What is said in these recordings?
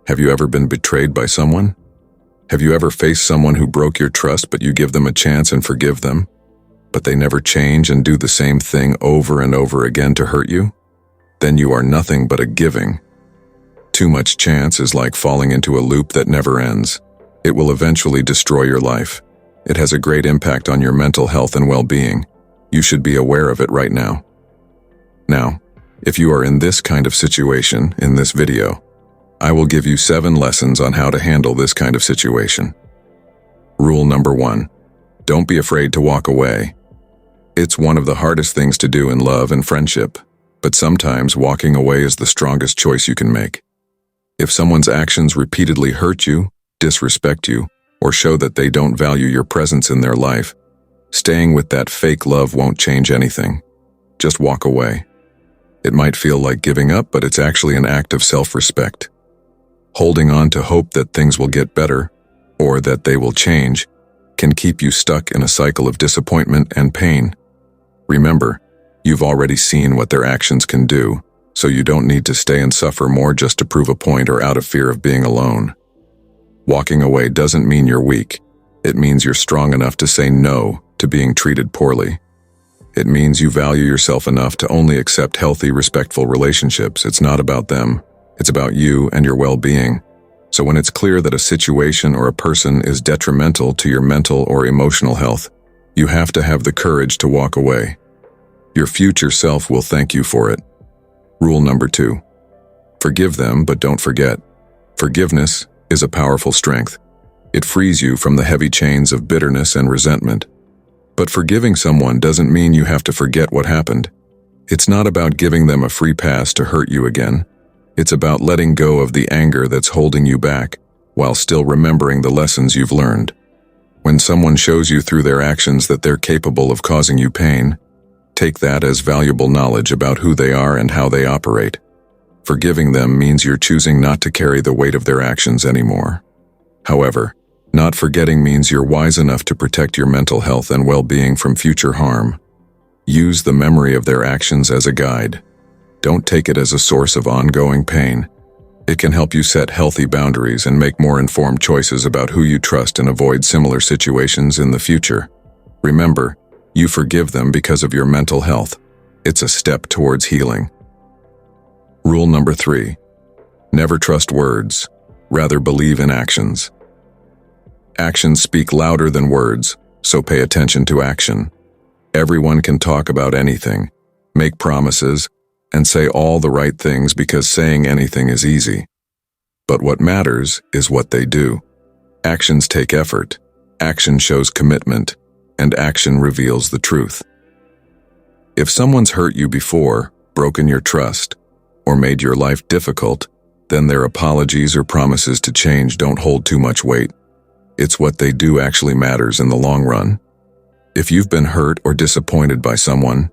Have you ever been betrayed by someone? Have you ever faced someone who broke your trust but you give them a chance and forgive them, but they never change and do the same thing over and over again to hurt you? Then you are nothing but a giving. Too much chance is like falling into a loop that never ends. It will eventually destroy your life. It has a great impact on your mental health and well-being. You should be aware of it right now. Now, if you are in this kind of situation in this video, I will give you 7 lessons on how to handle this kind of situation. Rule number 1. Don't be afraid to walk away. It's one of the hardest things to do in love and friendship, but sometimes walking away is the strongest choice you can make. If someone's actions repeatedly hurt you, disrespect you, or show that they don't value your presence in their life, staying with that fake love won't change anything. Just walk away. It might feel like giving up, but it's actually an act of self-respect. Holding on to hope that things will get better, or that they will change, can keep you stuck in a cycle of disappointment and pain. Remember, you've already seen what their actions can do, so you don't need to stay and suffer more just to prove a point or out of fear of being alone. Walking away doesn't mean you're weak. It means you're strong enough to say no to being treated poorly. It means you value yourself enough to only accept healthy, respectful relationships. It's not about them. It's about you and your well-being. So when it's clear that a situation or a person is detrimental to your mental or emotional health, you have to have the courage to walk away. Your future self will thank you for it. Rule number 2. Forgive them, but don't forget. Forgiveness is a powerful strength. It frees you from the heavy chains of bitterness and resentment. But forgiving someone doesn't mean you have to forget what happened. It's not about giving them a free pass to hurt you again. It's about letting go of the anger that's holding you back, while still remembering the lessons you've learned. When someone shows you through their actions that they're capable of causing you pain, take that as valuable knowledge about who they are and how they operate. Forgiving them means you're choosing not to carry the weight of their actions anymore. However, not forgetting means you're wise enough to protect your mental health and well-being from future harm. Use the memory of their actions as a guide. Don't take it as a source of ongoing pain. It can help you set healthy boundaries and make more informed choices about who you trust and avoid similar situations in the future. Remember, you forgive them because of your mental health. It's a step towards healing. Rule number 3. Never trust words. Rather believe in actions. Actions speak louder than words, so pay attention to action. Everyone can talk about anything, make promises, and say all the right things because saying anything is easy. But what matters is what they do. Actions take effort, action shows commitment, and action reveals the truth. If someone's hurt you before, broken your trust, or made your life difficult, then their apologies or promises to change don't hold too much weight. It's what they do actually matters in the long run. If you've been hurt or disappointed by someone,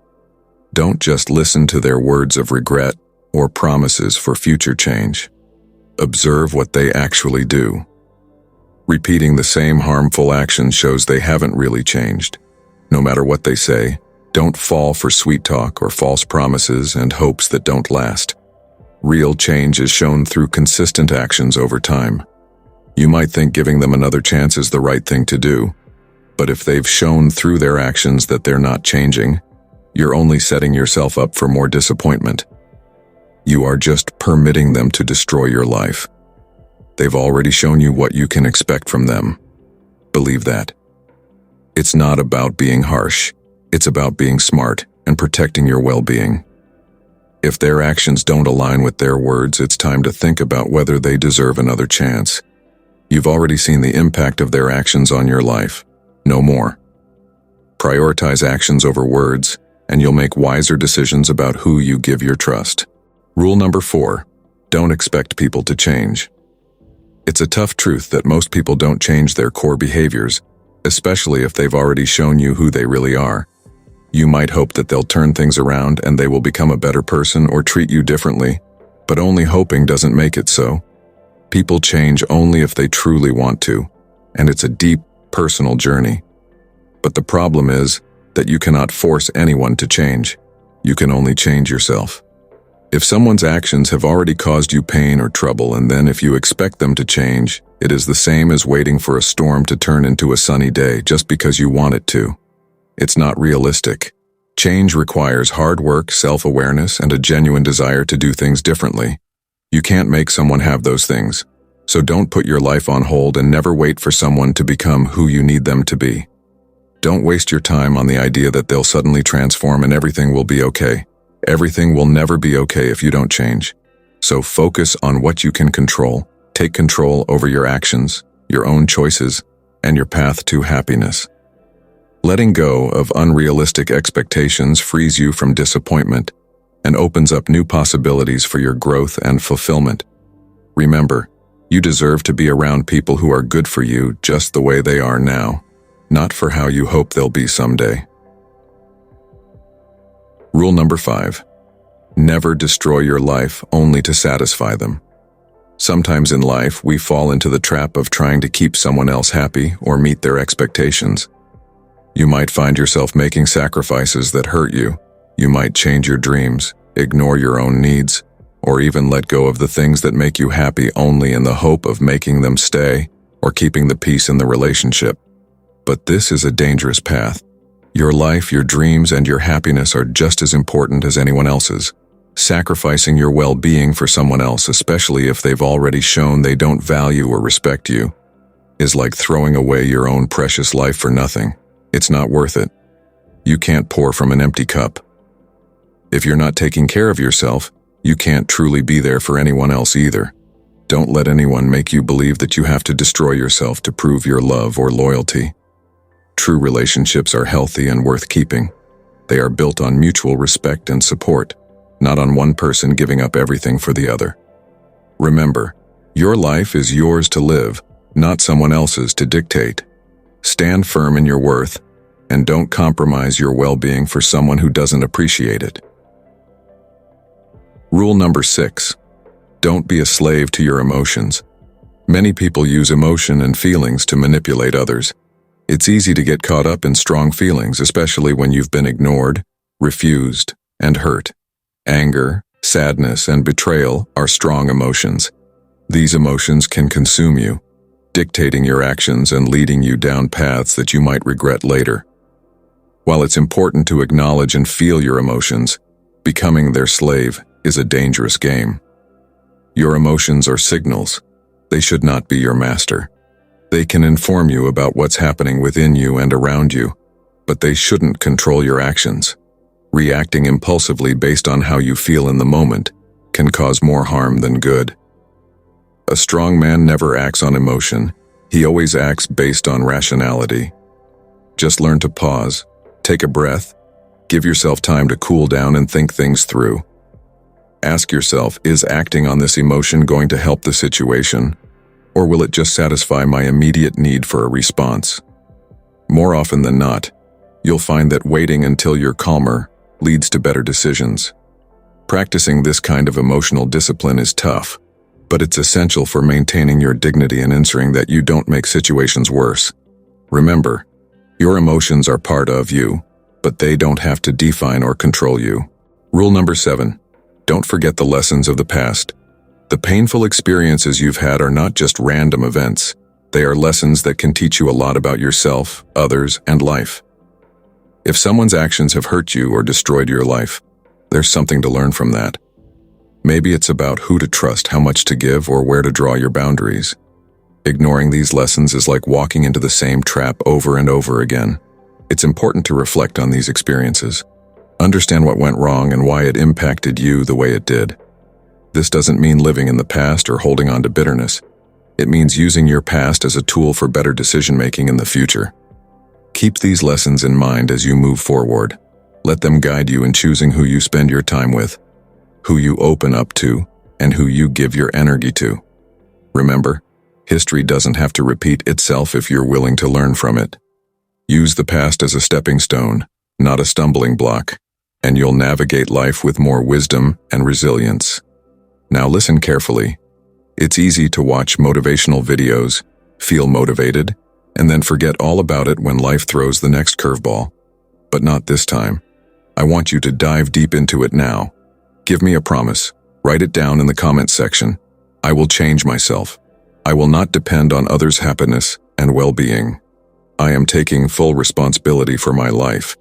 don't just listen to their words of regret or promises for future change. Observe what they actually do. Repeating the same harmful action shows they haven't really changed. No matter what they say, don't fall for sweet talk or false promises and hopes that don't last. Real change is shown through consistent actions over time. You might think giving them another chance is the right thing to do, but if they've shown through their actions that they're not changing, you're only setting yourself up for more disappointment. You are just permitting them to destroy your life. They've already shown you what you can expect from them. Believe that. It's not about being harsh. It's about being smart and protecting your well-being. If their actions don't align with their words, it's time to think about whether they deserve another chance. You've already seen the impact of their actions on your life. No more. Prioritize actions over words, and you'll make wiser decisions about who you give your trust. Rule number 4. Don't expect people to change. It's a tough truth that most people don't change their core behaviors, especially if they've already shown you who they really are. You might hope that they'll turn things around and they will become a better person or treat you differently, but only hoping doesn't make it so. People change only if they truly want to, and it's a deep, personal journey. But the problem is that you cannot force anyone to change. You can only change yourself. If someone's actions have already caused you pain or trouble, and then if you expect them to change, it is the same as waiting for a storm to turn into a sunny day just because you want it to. It's not realistic. Change requires hard work, self-awareness, and a genuine desire to do things differently. You can't make someone have those things, so don't put your life on hold and never wait for someone to become who you need them to be. Don't waste your time on the idea that they'll suddenly transform and everything will be okay. Everything will never be okay if you don't change. So focus on what you can control. Take control over your actions, your own choices, and your path to happiness. Letting go of unrealistic expectations frees you from disappointment and opens up new possibilities for your growth and fulfillment. Remember, you deserve to be around people who are good for you just the way they are now, not for how you hope they'll be someday. Rule number 5. Never destroy your life only to satisfy them. Sometimes in life, we fall into the trap of trying to keep someone else happy or meet their expectations. You might find yourself making sacrifices that hurt you. You might change your dreams, ignore your own needs, or even let go of the things that make you happy only in the hope of making them stay or keeping the peace in the relationship. But this is a dangerous path. Your life, your dreams, and your happiness are just as important as anyone else's. Sacrificing your well-being for someone else, especially if they've already shown they don't value or respect you, is like throwing away your own precious life for nothing. It's not worth it. You can't pour from an empty cup. If you're not taking care of yourself, you can't truly be there for anyone else either. Don't let anyone make you believe that you have to destroy yourself to prove your love or loyalty. True relationships are healthy and worth keeping. They are built on mutual respect and support, not on one person giving up everything for the other. Remember, your life is yours to live, not someone else's to dictate. Stand firm in your worth, and don't compromise your well-being for someone who doesn't appreciate it. Rule number 6. Don't be a slave to your emotions. Many people use emotion and feelings to manipulate others. It's easy to get caught up in strong feelings, especially when you've been ignored, refused, and hurt. Anger, sadness, and betrayal are strong emotions. These emotions can consume you, dictating your actions and leading you down paths that you might regret later. While it's important to acknowledge and feel your emotions, becoming their slave is a dangerous game. Your emotions are signals. They should not be your master. They can inform you about what's happening within you and around you, but they shouldn't control your actions. Reacting impulsively based on how you feel in the moment can cause more harm than good. A strong man never acts on emotion. He always acts based on rationality. Just learn to pause, take a breath, give yourself time to cool down and think things through. Ask yourself, is acting on this emotion going to help the situation, or will it just satisfy my immediate need for a response? More often than not, you'll find that waiting until you're calmer leads to better decisions. Practicing this kind of emotional discipline is tough, but it's essential for maintaining your dignity and ensuring that you don't make situations worse. Remember, your emotions are part of you, but they don't have to define or control you. Rule number 7. Don't forget the lessons of the past. The painful experiences you've had are not just random events. They are lessons that can teach you a lot about yourself, others, and life. If someone's actions have hurt you or destroyed your life, there's something to learn from that. Maybe it's about who to trust, how much to give, or where to draw your boundaries. Ignoring these lessons is like walking into the same trap over and over again. It's important to reflect on these experiences. Understand what went wrong and why it impacted you the way it did. This doesn't mean living in the past or holding on to bitterness. It means using your past as a tool for better decision-making in the future. Keep these lessons in mind as you move forward. Let them guide you in choosing who you spend your time with, who you open up to, and who you give your energy to. Remember, history doesn't have to repeat itself if you're willing to learn from it. Use the past as a stepping stone, not a stumbling block, and you'll navigate life with more wisdom and resilience. Now listen carefully. It's easy to watch motivational videos, feel motivated, and then forget all about it when life throws the next curveball. But not this time. I want you to dive deep into it now. Give me a promise. Write it down in the comments section. I will change myself. I will not depend on others' happiness and well-being. I am taking full responsibility for my life,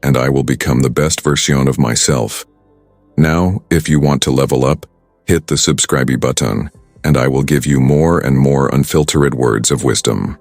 and I will become the best version of myself. Now, if you want to level up, hit the subscribe button, and I will give you more and more unfiltered words of wisdom.